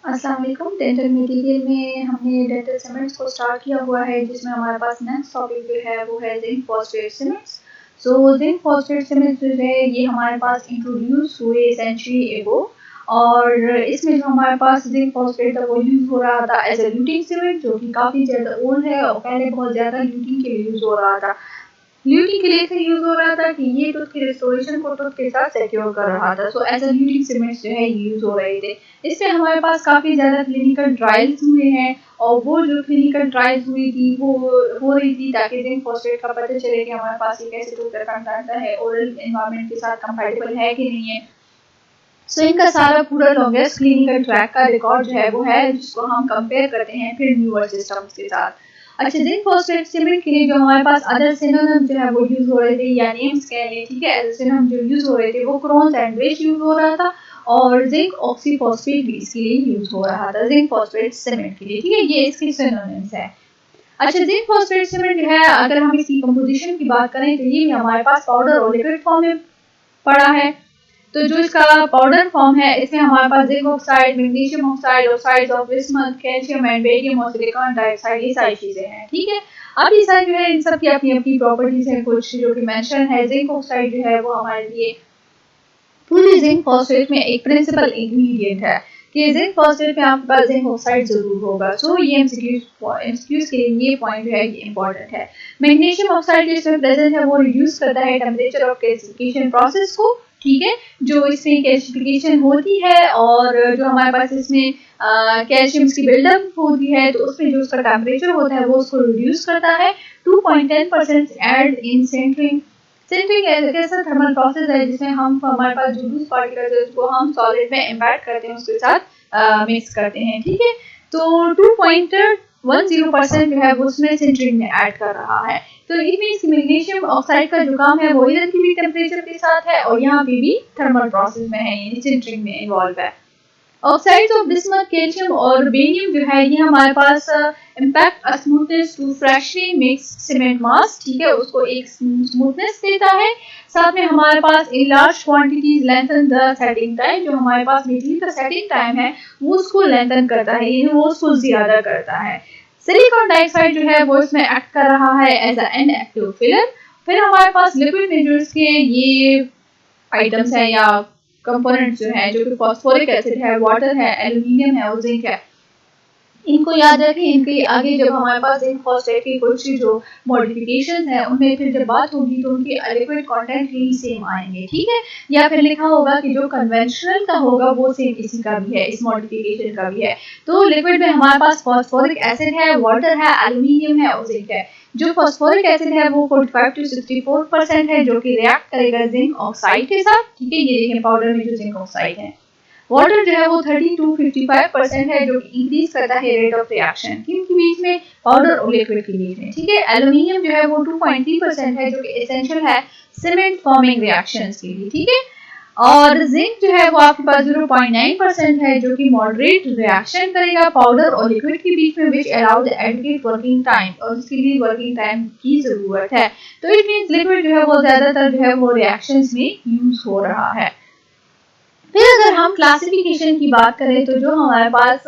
अस्सलाम वालेकुम। Dental material में हमने डेंटल सीमेंट्स को स्टार्ट किया हुआ है, जिसमें हमारे पास नेक्स्ट टॉपिक जो है वो है zinc phosphate cements. Zinc phosphate cements जो है ये हमारे पास इंट्रोड्यूस हुए सेंचुरी एगो, और इसमें जो हमारे पास जिंक फॉस्फेट था वो यूज़ हो रहा था एज ए ल्यूटिंग सीमेंट, जो कि काफ़ी ज़्यादा ओल्ड है और पहले बहुत ज़्यादा ल्यूटिंग के लिए यूज़ हो रहा था। ल्यूटिंग के लिए से यूज़ हो रहा था कि ये टूथ की रिस्टोरेशन को टूथ के साथ सिक्योर कर रहा था। सो एज अ ल्यूटिंग सीमेंट्स जो है यूज़ हो रहे थे। इससे हमारे पास काफ़ी ज़्यादा क्लिनिकल ट्रायल्स हुए हैं, और वो जो क्लिनिकल ट्रायल्स हुई थी वो हो रही थी ताकि जिंक फॉस्फेट का पता चले कि हमारे पास ये कैसे टूथ का कंटेंट है, ओरल एनवायरनमेंट के साथ कंपैटिबल है कि नहीं है। इनका सारा पूरा लॉन्गेस्ट क्लिनिकल ट्रैक का रिकॉर्ड जो है वो है, जिसको हम कंपेयर करते हैं फिर न्यूअर सिस्टम्स के साथ। अच्छा, जिंक फॉस्फेट सीमेंट के लिए जो हमारे पास अदर सिनोनिम जो है वो यूज हो रहे थे, या नेम्स कह लें, ठीक है, एज सिनोनिम जो यूज हो रहे थे वो क्रोन सैंडविच यूज हो रहा था, और जिंक ऑक्सीफॉस्फेट भी इसके लिए यूज हो रहा था, जिंक फॉस्फेट सीमेंट के लिए, ठीक है, ये इसकी सिनोनिम्स है। अच्छा, जिंक फॉस्फेट सीमेंट जो है, अगर हम इसकी कंपोजिशन की बात करें तो ये भी हमारे पास पाउडर और लिक्विड फॉर्म में पड़ा है। तो जो इसका पाउडर फॉर्म है, इसमें हमारे पास zinc oxide, magnesium oxide, oxides of bismuth, calcium and barium और सिलिकॉन डाइऑक्साइड, ये सारी चीजें हैं, ठीक है। अब ये सारी जो है इन सब की अपनी अपनी प्रॉपर्टीज हैं, कुछ जो कि मेंशन है। जिंक ऑक्साइड जो है वो हमारे लिए पूरे जिंक फॉस्फेट में एक प्रिंसिपल इंग्रेडिएंट है कि जिंक फॉस्फेट में आपके पास जिंक ऑक्साइड जरूर होगा। ये एमसीक्यूज के लिए ये पॉइंट जो है ये इंपॉर्टेंट है। मैग्नीशियम ऑक्साइड जो इसमें प्रेजेंट है वो रिड्यूस करता है टेम्परेचर ऑफ कैल्सिफिकेशन प्रोसेस को, ठीक है। जो इसमें कैल्सिफिकेशन होती है और जो हमारे पास इसमें कैल्शियम की बिल्डअप होती है, तो उसमें जो उसका टेम्परेचर होता है वो उसको रिड्यूस करता है। 2.10% एड इन सेंटरिंग। सिंटरिंग एक ऐसा थर्मल प्रोसेस है जिसमें हम हमारे पास जो लूज पार्टिकल्स है उसको हम सॉलिड में इम्बैड करते हैं, उसके साथ मिक्स करते हैं, ठीक है। तो 2.10% जो है वो उसमें सिंटरिंग में ऐड कर रहा है। तो इट मीन्स मैग्नीशियम ऑक्साइड का जो काम है वो इधर की भी टेम्परेचर के साथ है और यहाँ पे भी थर्मल प्रोसेस में है, यानी सिंटरिंग में इन्वॉल्व है। ऑक्साइड्स ऑफ बिस्मथ, कैल्शियम और बेरियम जो है ये हमारे पास impact smoothness to freshly mix cement mass, ठीक है, उसको एक स्मूथनेस देता है। साथ में हमारे पास in large quantities lengthen the setting time, जो हमारे पास मटेरियल का सेटिंग टाइम है वो उसको लेंथन करता है, यानी वो उसको ज्यादा करता है। सिलिकॉन डाइऑक्साइड जो है वो इसमें एक्ट कर रहा है एज अ इनएक्टिव फिलर। फिर हमारे पास लिक्विड मेजर्स के ये आइटम्स है या कंपोनेंट्स जो है, जो कि फॉस्फोरिक एसिड है, वाटर है, एल्यूमिनियम है और जिंक है। इनको याद रखें, इनके आगे जब हमारे पास जिंक फॉस्फेट की कुछ जो मॉडिफिकेशन है उनमें फिर जब बात होगी तो उनके लिक्विड कंटेंट ही सेम आएंगे, ठीक है। या फिर लिखा होगा कि जो कन्वेंशनल का होगा वो सेम इसी का भी है, इस मॉडिफिकेशन का भी है। तो लिक्विड में हमारे पास फॉस्फोरिक एसिड है, वाटर है, एल्यूमिनियम है और जिंक है। जो फॉस्फोरिक एसिड है वो 45 to 64% है, जो कि रिएक्ट करेगा जिंक ऑक्साइड के साथ, ठीक है। ये देखें पाउडर में जो जिंक ऑक्साइड है। वाटर जो है वो 30 to 55% है, जो कि इंक्रीज करता है रेट ऑफ रिएक्शन किनके बीच में, पाउडर और लिक्विड के बीच में, ठीक है। एल्यूमिनियम जो है वो 2.3% है, जो कि एसेंशियल है सीमेंट फॉर्मिंग रिएक्शंस के लिए, ठीक है। और जिंक जो है वो आपके पास 0.9% है, जो कि मॉडरेट रिएक्शन करेगा पाउडर और लिक्विड के बीच में, which allow the adequate working time, और इसके लिए वर्किंग टाइम की जरूरत है। तो इट मींस लिक्विड जो है वो ज्यादातर जो है वो रिएक्शंस में यूज हो रहा है। फिर अगर हम क्लासिफिकेशन की बात करें तो जो हमारे पास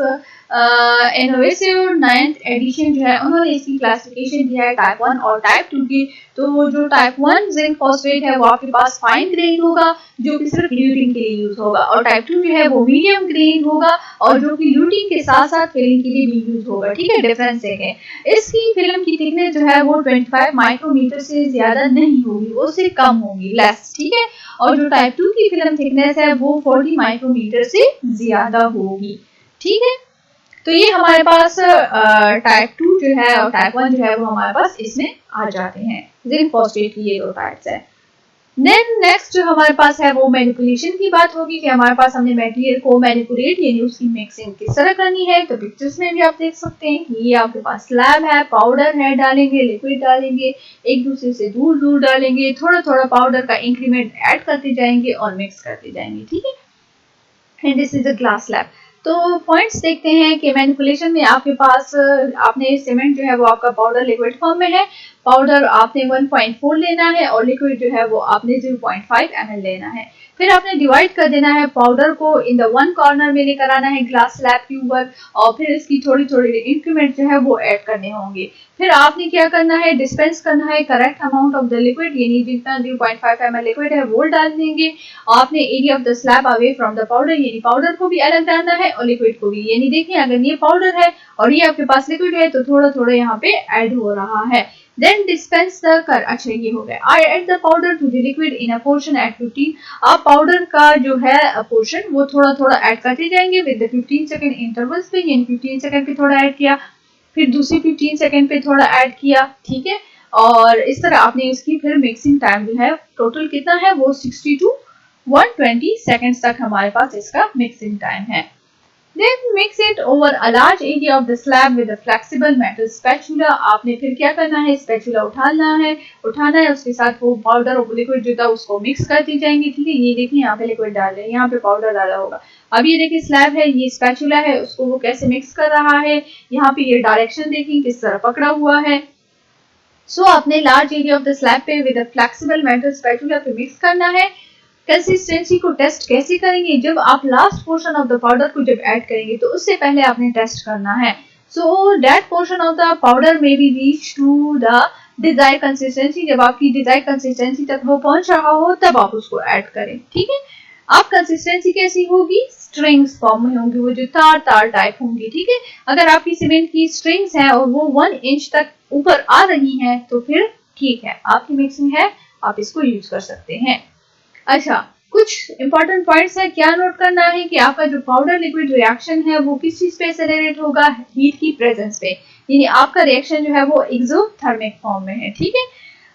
इनोवेटिव 9th एडिशन जो है उन्होंने इसकी क्लासिफिकेशन दिया है टाइप 1 और टाइप 2 की। तो जो टाइप 1 जिंक फॉस्फेट है वो आपके पास फाइन ग्रेन होगा, जो कि सिर्फ ल्यूटिंग के लिए यूज होगा, और टाइप 2 जो है वो मीडियम ग्रेन होगा और जो कि ल्यूटिंग के साथ साथ फिलिंग के लिए भी यूज होगा, ठीक है। डिफरेंस देखें, इसकी फिल्म की थिकनेस जो है वो 25 माइक्रोमीटर से ज्यादा नहीं होगी, वो उससे कम होगी, लेस, ठीक है। और जो टाइप 2 की फिल्म थिकनेस है वो 40 माइक्रोमीटर से ज्यादा होगी, ठीक है। तो ये हमारे पास टाइप 2 जो है और टाइप 1 जो है वो हमारे पास इसमें आ जाते हैं। जिंक फॉस्फेट की ये दो टाइप्स है। देन नेक्स्ट जो हमारे पास है वो मैनिपुलेशन की बात होगी कि हमारे पास हमने मटेरियल को मैनिपुलेट यानी उसकी मिक्सिंग किस तरह करनी है। तो पिक्चर्स में भी आप देख सकते हैं कि ये आपके पास स्लैब है, पाउडर है, डालेंगे लिक्विड डालेंगे, एक दूसरे से दूर दूर डालेंगे, थोड़ा थोड़ा पाउडर का इंक्रीमेंट ऐड करते जाएंगे और मिक्स करते जाएंगे, ठीक है। And this is a glass slab. तो पॉइंट्स देखते हैं कि मैनिपुलेशन में आपके पास आपने सीमेंट जो है वो आपका पाउडर लिक्विड फॉर्म में है। पाउडर आपने 1.4 लेना है और लिक्विड जो है वो आपने 0.5 ml लेना है। फिर आपने डिवाइड कर देना है पाउडर को, इन द वन कॉर्नर में लेकर आना है ग्लास स्लैब के ऊपर, और फिर इसकी थोड़ी थोड़ी इंक्रीमेंट जो है वो ऐड करने होंगे। फिर आपने क्या करना है, डिस्पेंस करना है correct amount of the liquid, यानी जितना 0.5 ml लिक्विड है वो डाल देंगे। आपने area of the slab away from the powder, यानी पाउडर को भी अलग डालना है और लिक्विड को भी। यानी देखिए अगर ये पाउडर है और ये आपके पास लिक्विड है तो थोड़ा थोड़ा यहाँ पे ऐड हो रहा है। Then dispense the अच्छा ये हो गया। I add the powder to the liquid in a portion at 15। आप पाउडर का जो है पोर्शन वो थोड़ा थोड़ा ऐड करते जाएंगे विद 15 सेकंड इंटरवल्स पे, यानी 15 सेकंड पे थोड़ा ऐड किया, फिर दूसरी 15 सेकंड पे थोड़ा ऐड किया, ठीक है। और इस तरह आपने इसकी फिर मिक्सिंग टाइम जो है टोटल कितना है वो 60 to 120 सेकंड्स तक हमारे पास इसका मिक्सिंग टाइम है। Then mix it over a large area of the slab with a flexible metal spatula। आपने फिर क्या करना है, स्पैचुला उठाना है, उसके साथ वो पाउडर और लिक्विड जो था उसको मिक्स करती जाएंगे, ठीक है। ये देखिए यहाँ पे लिक्विड डाल रहे हैं, यहाँ पे पाउडर डाला होगा। अब ये देखिए स्लैब है, ये स्पैचुला है, उसको वो कैसे मिक्स कर रहा है, यहाँ पे ये डायरेक्शन देखिए किस तरह पकड़ा हुआ है। सो आपने large area of the slab पे with a flexible metal spatula पे मिक्स करना है। कंसिस्टेंसी को टेस्ट कैसे करेंगे, जब आप last portion of the powder को जब ऐड करेंगे तो उससे पहले आपने टेस्ट करना है। So that portion of the powder में be reach to the desired consistency, जब आपकी डिजायर्ड कंसिस्टेंसी तक वो पहुंच रहा हो तब आप उसको ऐड करें, ठीक है। अब कंसिस्टेंसी कैसी होगी, स्ट्रिंग्स फॉर्म में होंगी, वो जो तार तार टाइप होंगी, ठीक है। अगर आपकी सीमेंट की स्ट्रिंग्स हैं और वो 1 इंच तक ऊपर आ रही हैं तो फिर ठीक है, आपकी मिक्सिंग है, आप इसको यूज कर सकते हैं। अच्छा, कुछ इंपॉर्टेंट पॉइंट्स है, क्या नोट करना है कि आपका जो पाउडर लिक्विड रिएक्शन है वो किस चीज पे एक्सेलरेट होगा, हीट की प्रेजेंस पे, यानी आपका रिएक्शन जो है वो एक्सोथर्मिक फॉर्म में है, ठीक है।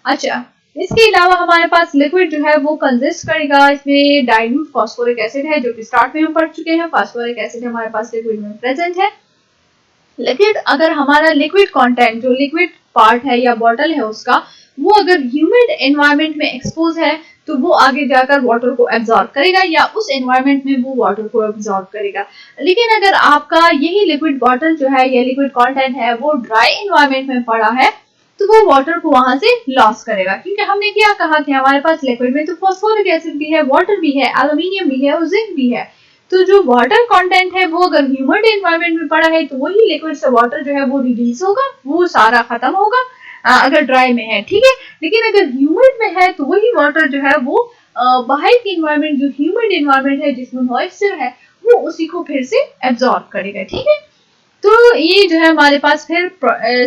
अच्छा, इसके अलावा हमारे पास लिक्विड जो है वो कंसिस्ट करेगा, इसमें डाइल्यूट फास्फोरिक एसिड है जो कि स्टार्ट में हम पढ़ चुके हैं। फास्फोरिक एसिड हमारे पास लिक्विड में प्रेजेंट है, लेकिन अगर हमारा लिक्विड कंटेंट जो लिक्विड पार्ट है या बॉटल है उसका, वो अगर ह्यूमिड एनवायरनमेंट में एक्सपोज है तो वो आगे जाकर वाटर को एब्जॉर्ब करेगा या उस एनवायरनमेंट में वो वाटर को एब्जॉर्ब करेगा। लेकिन अगर आपका यही लिक्विड बॉटल जो है या लिक्विड कंटेंट है वो ड्राई एनवायरनमेंट में पड़ा है तो वो वाटर को वहां से लॉस करेगा, क्योंकि हमने क्या कहा कि हमारे पास लिक्विड में तो फास्फोरिक एसिड भी है, वाटर भी है, एल्यूमिनियम भी है और जिंक भी है। तो जो वाटर कंटेंट है वो अगर ह्यूमिड एनवायरनमेंट में पड़ा है तो वही लिक्विड से वाटर जो है वो रिलीज होगा, वो सारा खत्म होगा अगर ड्राई में है, ठीक है। लेकिन अगर ह्यूमिड में है तो वही वाटर जो है वो बाहर की एनवायरनमेंट जो ह्यूमिड एनवायरनमेंट है जिसमें मॉइस्चर है वो उसी को फिर से एब्जॉर्ब करेगा, ठीक है। तो ये जो है हमारे पास फिर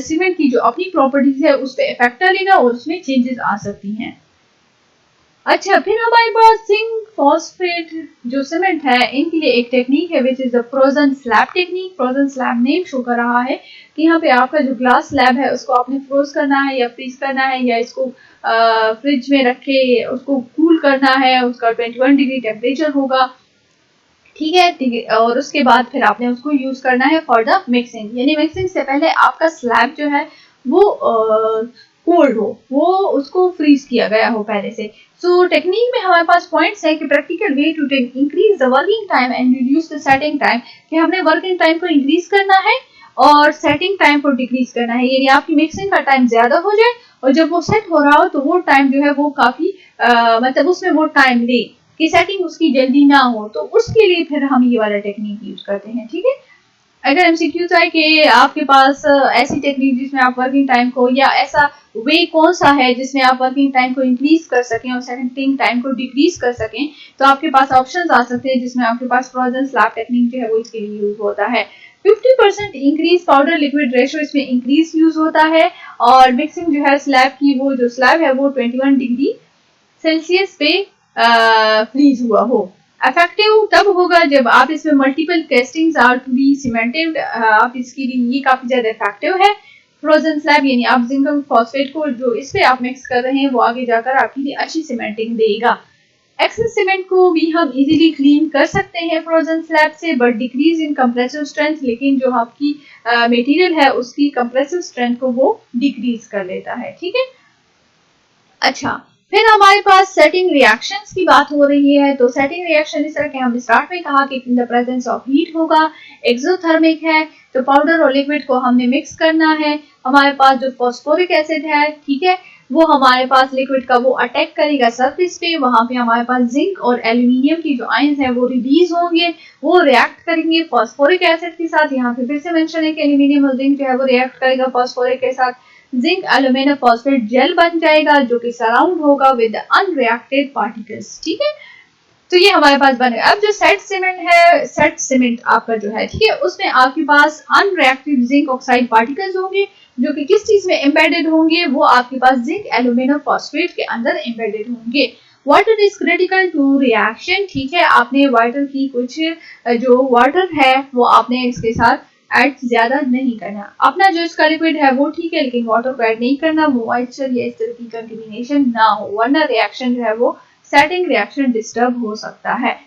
सीमेंट की जो अपनी प्रॉपर्टीज है उस पर इफेक्ट डालेगा और उसमें चेंजेस आ सकती हैं। अच्छा, फिर हमारे पास जिंक फॉस्फेट जो सीमेंट है इनके लिए एक टेक्निक है which is the frozen slab technique. Frozen slab name show कर रहा है कि यहाँ पे आपका जो ग्लास स्लैब है उसको आपने फ्रोज करना है या फ्रीज करना है या इसको फ्रिज में रख के उसको कूल करना है, उसका 21 डिग्री टेम्परेचर होगा, ठीक है। और उसके बाद फिर आपने उसको यूज करना है फॉर द मिक्सिंग, यानी मिक्सिंग से पहले आपका स्लैब जो है वो कोल्ड हो, वो उसको फ्रीज किया गया हो पहले से। सो टेक्निक में हमारे पास पॉइंट्स है कि practical way to increase the working time and reduce the setting time, कि हमने वर्किंग टाइम को इंक्रीज करना है और सेटिंग टाइम को डिक्रीज करना है, यानी आपकी मिक्सिंग का टाइम ज्यादा हो जाए और जब वो सेट हो रहा हो तो वो टाइम जो है वो काफी मतलब उसमें वो टाइम ले कि सेटिंग उसकी जल्दी ना हो, तो उसके लिए फिर हम ये वाला टेक्निक यूज करते हैं, ठीक है। अगर एमसीक्यूज है कि आपके पास ऐसी टेक्निक जिसमें आप वर्किंग टाइम को या ऐसा वे कौन सा है जिसमें आप वर्किंग टाइम को इंक्रीज कर सकें और सेटिंग टाइम को डिक्रीज कर सकें, तो आपके पास ऑप्शंस आ सकते हैं जिसमें आपके पास फ्रोजन स्लैब टेक्निक जो है वो इसके लिए यूज होता है। 50% इंक्रीज पाउडर लिक्विड रेशो इसमें इंक्रीज यूज होता है और मिक्सिंग जो है स्लैब की वो जो स्लैब है वो 21 डिग्री सेल्सियस पे फ्रीज हुआ हो। इफेक्टिव तब होगा जब आप इसमें multiple castings are to be cemented, आप इसके लिए ये काफी ज्यादा इफेक्टिव है फ्रोजन स्लैब, यानी आप जिंक फॉस्फेट को जो इस पे आप मिक्स कर रहे हैं वो आगे जाकर आपके लिए अच्छी सीमेंटिंग देगा। एक्सेस सीमेंट को भी हम इजीली क्लीन कर सकते हैं फ्रोजन स्लैब से, but decrease in compressive strength, लेकिन जो आपकी मटेरियल है उसकी कंप्रेसिव स्ट्रेंथ को वो डिक्रीज कर लेता है, ठीक है। अच्छा, फिर हमारे पास सेटिंग रिएक्शंस की बात हो रही है, तो सेटिंग रिएक्शन इस तरह के हम स्टार्ट में कहा कि in the presence of heat होगा, एक्सोथर्मिक है, तो पाउडर और लिक्विड को हमने मिक्स करना है। हमारे पास जो फॉस्फोरिक एसिड है, ठीक है, वो हमारे पास लिक्विड का वो अटैक करेगा सरफेस पे, वहां पे हमारे पास जिंक और एल्यूमिनियम की जो आयंस है वो रिलीज होंगे, वो रिएक्ट करेंगे फॉस्फोरिक एसिड के साथ। यहाँ पे फिर से मेंशन है कि एल्यूमिनियम और जिंक जो है वो रिएक्ट करेगा फॉस्फोरिक के साथ, जिंक एल्यूमिनियम फॉस्फेट जेल बन जाएगा जो कि सराउंड होगा विद अनरिएक्टेड पार्टिकल्स। ठीक है, तो ये हमारे पास बनेगा। अब जो सेट सीमेंट है, सेट सीमेंट आपका जो है, ठीक है, उसमें आपके पास अनरिएक्टेड जिंक ऑक्साइड पार्टिकल्स होंगे जो कि किस चीज में एम्बेडेड होंगे, वो आपके पास जिंक एल्यूमिनियम फॉस्फेट के अंदर एम्बेडेड होंगे। Water is critical to reaction, ठीक है, आपने वाटर की कुछ जो वाटर है वो आपने इसके साथ ऐड ज्यादा नहीं करना। अपना जो इसका लिक्विड है वो ठीक है, लेकिन वाटर को ऐड नहीं करना, मॉइस्चर या इस तरह की कंटेमिनेशन ना हो, वरना रिएक्शन जो है वो सेटिंग रिएक्शन डिस्टर्ब हो सकता है।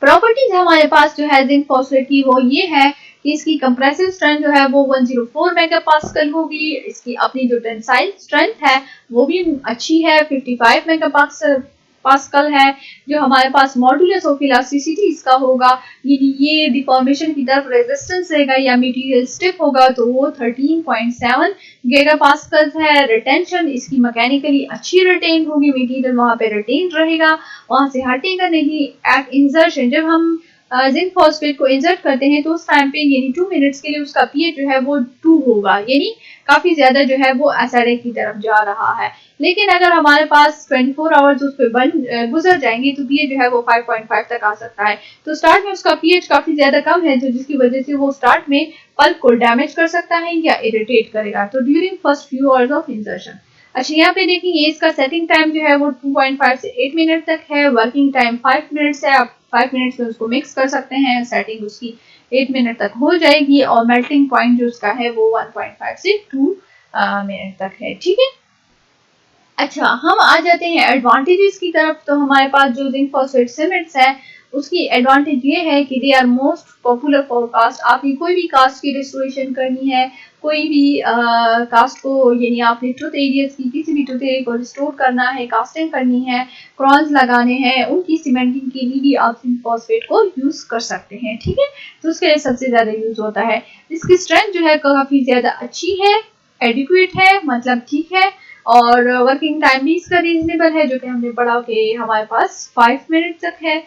प्रॉपर्टीज हमारे पास जो है जिंक फॉस्फेट की वो ये है कि इसकी कंप्रेसिव स्ट्रेंथ जो है वो 104 मेगापास्कल होगी, इसकी अपनी जो टेंसाइल स्ट्रेंथ है वो भी अच्छी है, 55 मेगापास्कल है। जो हमारे पास मॉडुलस ऑफ इलास्टिसिटी इसका होगा, ये डिफॉर्मेशन की तरफ रेजिस्टेंस रहेगा या मटेरियल स्टिफ होगा तो वो 13.7 गीगापास्कल है। रिटेंशन इसकी मैकेनिकली अच्छी रिटेन होगी, मटेरियल वहां पे रिटेन रहेगा, वहां से हटेगा नहीं। एट इंसर्शन, जब हम जिंक फॉस्फेट को इंसर्ट करते हैं तो उस टाइम पे यानी 2 मिनट्स के लिए उसका पीएच जो है वो 2 होगा, यानी काफी ज्यादा जो है वो एसिडिक की तरफ जा रहा है। लेकिन अगर हमारे पास 24 आवर्स उस पर गुजर जाएंगे तो पीएच जो है वो 5.5 तक आ सकता है। तो स्टार्ट में उसका पीएच काफी ज्यादा कम है, तो जिसकी वजह से वो स्टार्ट में पल्प को डैमेज कर सकता है या इरिटेट करेगा। तो during first few hours of insertion. अच्छा, यहाँ पे देखिए इसका सेटिंग टाइम जो है वो 2.5 से 8 मिनट तक है, वर्किंग टाइम 5 मिनट्स है। आप 5 मिनट्स में उसको मिक्स कर सकते हैं, सेटिंग उसकी 8 मिनट तक हो जाएगी, और मेल्टिंग पॉइंट जो उसका है वो 1.5 से 2 मिनट तक है। ठीक है, अच्छा हम आ जाते हैं एडवांटेजेस की तरफ। तो हमारे पास जो जिंक फॉस्फेट सीमेंट्स है उसकी एडवांटेज ये है कि they are most popular for cast. आपने कोई भी कास्ट की रिस्टोरेशन करनी है, कोई भी कास्ट को, यानी आपने टूथ एरियाज की किसी भी टूथ एरिया को रिस्टोर करना है, कास्टिंग करनी है, क्रॉन्स लगाने हैं, उनकी सीमेंटिंग के लिए भी आप जिंक फॉस्फेट को यूज कर सकते हैं। ठीक है, तो उसके लिए सबसे ज्यादा यूज होता है। इसकी स्ट्रेंथ जो है काफी ज्यादा अच्छी है, एडिक्वेट है, मतलब ठीक है, और वर्किंग टाइम भी इसका रीजनेबल है जो कि हमने पढ़ा कि हमारे पास 5 मिनट तक है।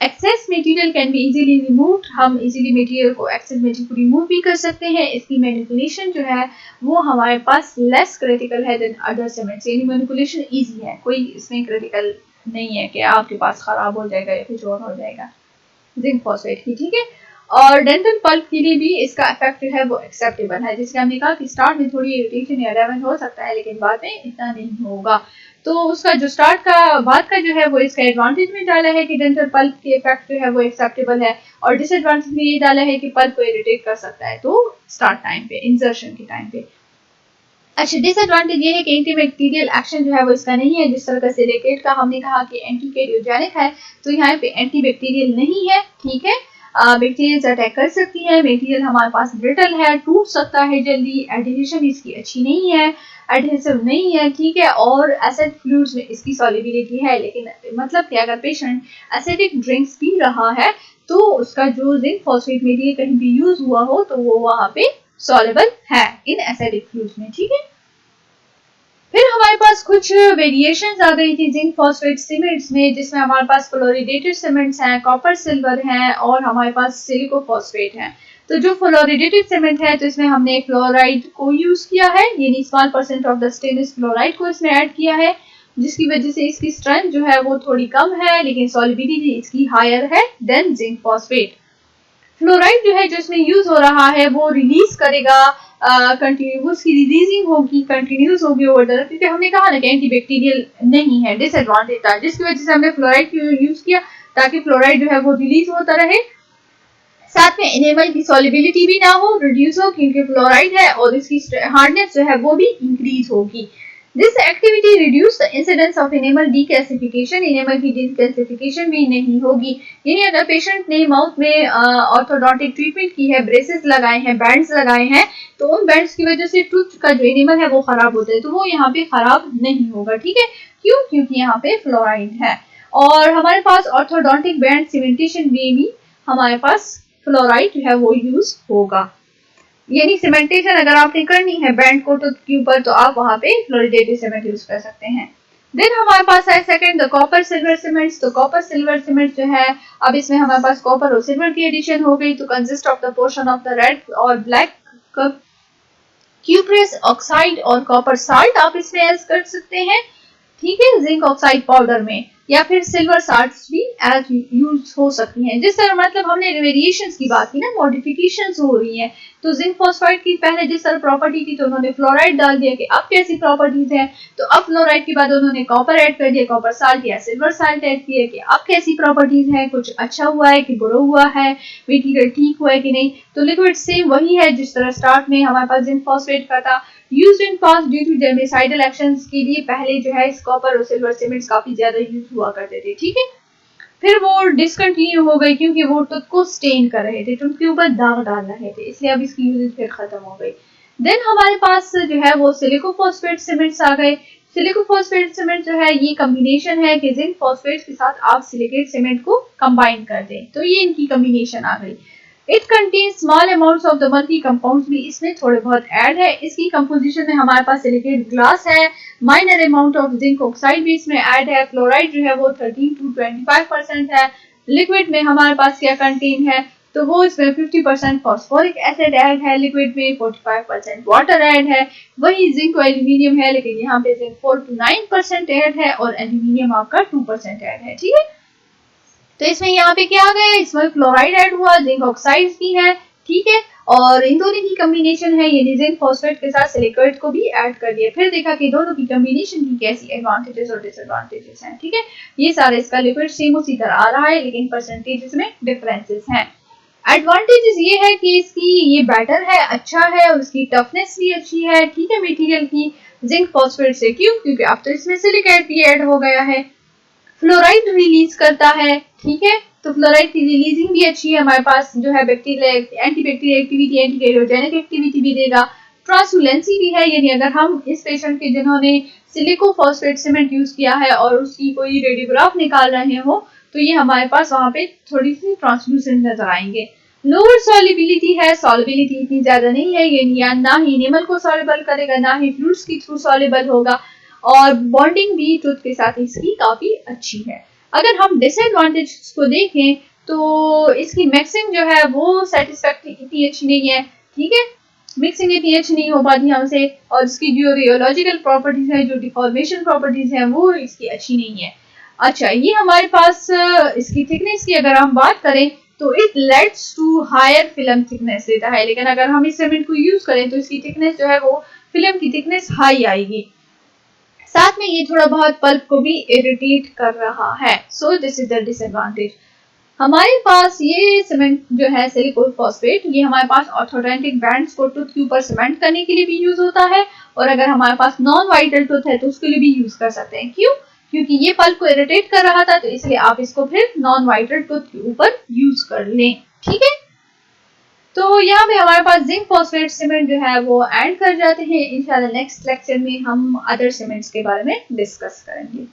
Excess material can be easily removed, हम इजीली मटेरियल को एक्सेस मटेरियल को रिमूव भी कर सकते हैं। इसकी मैनिपुलेशन जो है वो हमारे पास लेस क्रिटिकल है देन अदर सीमेंट्स, यानी मैनिपुलेशन इजी है, कोई इसमें क्रिटिकल नहीं है कि आपके पास खराब हो जाएगा या कुछ और हो जाएगा जिंक फॉस्फेट की। ठीक है, और डेंटल पल्प के लिए भी इसका इफेक्ट जो है वो एक्सेप्टेबल है, जिसके हमने कहा कि स्टार्ट में थोड़ी इरिटेशन या डैमेज हो सकता है लेकिन बाद में इतना नहीं होगा। तो उसका जो स्टार्ट का बाद का जो है वो इसका एडवांटेज में डाला है कि डेंटल पल्प के इफेक्ट जो है वो एक्सेप्टेबल है, और डिसएडवांटेज में ये डाला है कि पल्प को इरिटेट कर सकता है तो स्टार्ट टाइम पे, इंसर्शन के टाइम पे। अच्छा, डिसएडवांटेज ये है कि एंटीबैक्टीरियल एक्शन जो है वो इसका नहीं है, जिस तरह का सिलिकेट का हमने कहा कि एंटीकैरियोजेनिक है, तो यहाँ पे एंटीबैक्टीरियल नहीं है। ठीक है, बैक्टीरिया अटैक कर सकती है, मटेरियल हमारे पास ब्रिटल है, टूट सकता है जल्दी, एडिशन इसकी अच्छी नहीं है, एडहेसिव नहीं है। ठीक है, और एसिड फ्लूइड्स में इसकी सॉल्युबिलिटी है, लेकिन मतलब कि अगर पेशेंट एसिडिक ड्रिंक्स पी रहा है तो उसका जो जिंक फॉस्फेट मटेरियल कहीं भी यूज हुआ हो तो वो वहां पे सॉल्युबल है इन एसिडिक फ्लूइड्स में। ठीक है, फिर हमारे पास कुछ वेरिएशंस आ गई थी जिंक फॉस्फेट सीमेंट्स में, जिसमें हमारे पास फ्लोरिडेटेड सीमेंट्स हैं, कॉपर सिल्वर हैं, और हमारे पास सिलिको फॉस्फेट हैं। तो जो फ्लोरिडेटेड सीमेंट है तो इसमें हमने फ्लोराइड को यूज किया है, यानी small percent of the stainless fluoride को इसमें ऐड किया है, जिसकी वजह से इसकी स्ट्रेंथ जो है वो थोड़ी कम है, लेकिन सॉल्युबिलिटी इसकी हायर है देन जिंक फॉस्फेट। फ्लोराइड जो है जो इसमें यूज हो रहा है वो रिलीज करेगा, कंटिन्यूस की रिलीजिंग होगी, कंटिन्यूस होगी ओवर द, क्योंकि हमने कहा ना कि एंटीबैक्टीरियल नहीं है, डिसएडवांटेज था, जिसकी वजह से हमने फ्लोराइड यूज किया ताकि फ्लोराइड जो है वो रिलीज होता रहे, साथ में एनेमल की सॉल्युबिलिटी भी ना हो, रिड्यूस हो, क्योंकि फ्लोराइड है, और इसकी हार्डनेस जो है वो भी इंक्रीज होगी। This activity reduce the incidence of enamel decalcification, enamel की decalcification भी नहीं होगी। यानी अगर पेशेंट ने माउथ में ऑर्थोडोंटिक ट्रीटमेंट की है, ब्रेसेस लगाए हैं, बैंड्स लगाए हैं, तो उन बैंड्स की वजह से टूथ का जो एनिमल है वो खराब होता है, तो वो यहाँ पे खराब नहीं होगा। ठीक है, क्यों? क्योंकि यहाँ पे फ्लोराइड है, और हमारे पास ऑर्थोडोंटिक बैंड सीमेंटेशन में भी हमारे पास फ्लोराइड जो है वो यूज होगा। यानी सीमेंटेशन अगर आपने करनी है बैंड को टूथ के ऊपर तो आप वहां पे फ्लोरिडेटेड सीमेंट यूज कर सकते हैं। देन हमारे पास है second the copper silver cements. तो कॉपर सिल्वर सीमेंट जो है, अब इसमें हमारे पास कॉपर और सिल्वर की एडिशन हो गई, तो consist of the portion of the red और ब्लैक क्यूप्रेस ऑक्साइड और कॉपर साल्ट आप इसमें ऐड कर सकते हैं, ठीक है, जिंक ऑक्साइड पाउडर में, या फिर सिल्वर साल्ट्स भी एज यूज हो सकती हैं। जिस तरह मतलब हमने वेरिएशंस की बात की ना, मॉडिफिकेशंस हो रही हैं, तो जिंक फॉस्फाइड की पहले जिस तरह प्रॉपर्टी थी तो उन्होंने फ्लोराइड डाल दिया कि अब कैसी प्रॉपर्टीज है, तो अब फ्लोराइड के बाद उन्होंने कॉपर ऐड कर दिया, कॉपर साल्ट या सिल्वर साल्ट ऐड किया कि अब कैसी प्रॉपर्टीज है, कुछ अच्छा हुआ है कि बुरा हुआ है, मटेरियल ठीक हुआ है कि नहीं। तो लिक्विड सेम वही है जिस तरह स्टार्ट में हमारे पास जिंक फॉस्फेट का था, used in past due to germicidal actions के लिए पहले जो है इस कॉपर और सिल्वर सीमेंट्स काफी ज्यादा यूज हुआ करते थे, ठीक है। फिर वो डिसकंटिन्यू हो गई क्योंकि वो टूथ को स्टेन कर रहे थे, टूथ के ऊपर दाग डाल रहे थे, इसलिए अब इसकी यूजेज फिर खत्म हो गई। देन हमारे पास जो है वो सिलिकोफॉस्फेट सीमेंट्स आ गए। सिलिकोफॉस्फेट सीमेंट जो है ये कॉम्बिनेशन है कि जिंक फॉस्फेट के साथ आप सिलिकेट सीमेंट को कंबाइन कर दें, तो ये इनकी कॉम्बिनेशन आ गई। It contain small amounts of the multi compounds भी इसमें थोड़े बहुत ऐड है। इसकी कंपोजिशन में हमारे पास सिलिकेट ग्लास है, minor amount of zinc oxide भी इसमें ऐड है, फ्लोराइड जो है वो 13 to 25% है। लिक्विड में हमारे पास क्या कंटेन है, तो वो इसमें 50% फॉस्फोरिक एसिड ऐड है, लिक्विड में 45% वाटर ऐड है। वही जिंक और एल्यूमिनियम है, लेकिन यहाँ पे जिंक 4 to 9% ऐड है और एल्यूमिनियम आपका 2% ऐड है, ठीक है। तो इसमें यहाँ पे क्या आ गया, इसमें फ्लोराइड ऐड हुआ, जिंक ऑक्साइड भी है, ठीक है, और इन दोनों की कॉम्बिनेशन है, यानी जिंक फॉस्फेट के साथ सिलिकेट को भी ऐड कर दिया। फिर देखा कि दोनों की कॉम्बिनेशन की कैसी एडवांटेजेस और डिसएडवांटेजेस हैं, ठीक है। ये सारा इसका लिक्विड सेम उसी तरह आ रहा है, लेकिन परसेंटेजेस में डिफरेंसेस हैं। एडवांटेजेस ये है कि इसकी ये बैटर है, अच्छा है, और उसकी टफनेस भी अच्छी है, ठीक है, मटेरियल की जिंक फॉस्फेट से। क्यों? क्योंकि अब तो इसमें सिलिकेट भी ऐड हो गया है। फ्लोराइड रिलीज करता है, ठीक है, तो फ्लोराइड की रिलीजिंग भी अच्छी है, हमारे पास जो है bacterial antibacterial activity, anti cariogenic activity भी देगा। ट्रांसलुसेंसी भी है, यानी अगर हम इस पेशेंट के जिन्होंने सिलिकोफॉस्फेट सीमेंट यूज किया है और उसकी कोई रेडियोग्राफ निकाल रहे हो, तो ये हमारे पास वहां पे थोड़ी सी ट्रांसलूसेंट नजर आएंगे। लोअर सॉल्युबिलिटी है, सॉल्युबिलिटी इतनी ज्यादा नहीं है, ये ना ही एनिमल को सॉल्युबल करेगा, ना ही फ्लूइड्स के थ्रू सॉल्युबल होगा, और बॉन्डिंग भी टूथ के साथ इसकी काफी अच्छी है। अगर हम डिसएडवांटेज को देखें तो इसकी मिक्सिंग जो है वो सेटिस्फैक्टरी इतनी अच्छी नहीं है, ठीक है, मिक्सिंग इतनी अच्छी नहीं हो पाती हमसे, और इसकी जो रियोलॉजिकल प्रॉपर्टीज है, जो डिफॉर्मेशन प्रॉपर्टीज है, वो इसकी अच्छी नहीं है। अच्छा, ये हमारे पास इसकी थिकनेस की अगर हम बात करें तो it leads to higher film thickness देता है, लेकिन अगर हम इस सीमेंट को यूज करें तो इसकी थिकनेस जो है वो फिल्म की थिकनेस हाई आएगी। साथ में ये थोड़ा बहुत पल्प को भी इरिटेट कर रहा है, so this is the disadvantage. हमारे पास ये सीमेंट जो है सिलिकॉन फॉस्फेट, ये हमारे पास ऑर्थोडेंटिक बैंड्स को टूथ के ऊपर सीमेंट करने के लिए भी यूज होता है, और अगर हमारे पास नॉन वाइटल टूथ है तो उसके लिए भी यूज कर सकते हैं। क्यों? क्योंकि ये पल्प को इरिटेट कर रहा था, तो इसलिए आप इसको फिर नॉन वाइटल टूथ के ऊपर यूज कर लें, ठीक है। तो यहाँ पे हमारे पास जिंक फॉस्फेट सीमेंट जो है वो ऐड कर जाते हैं। इंशाल्लाह नेक्स्ट लेक्चर में हम अदर सीमेंट्स के बारे में डिस्कस करेंगे।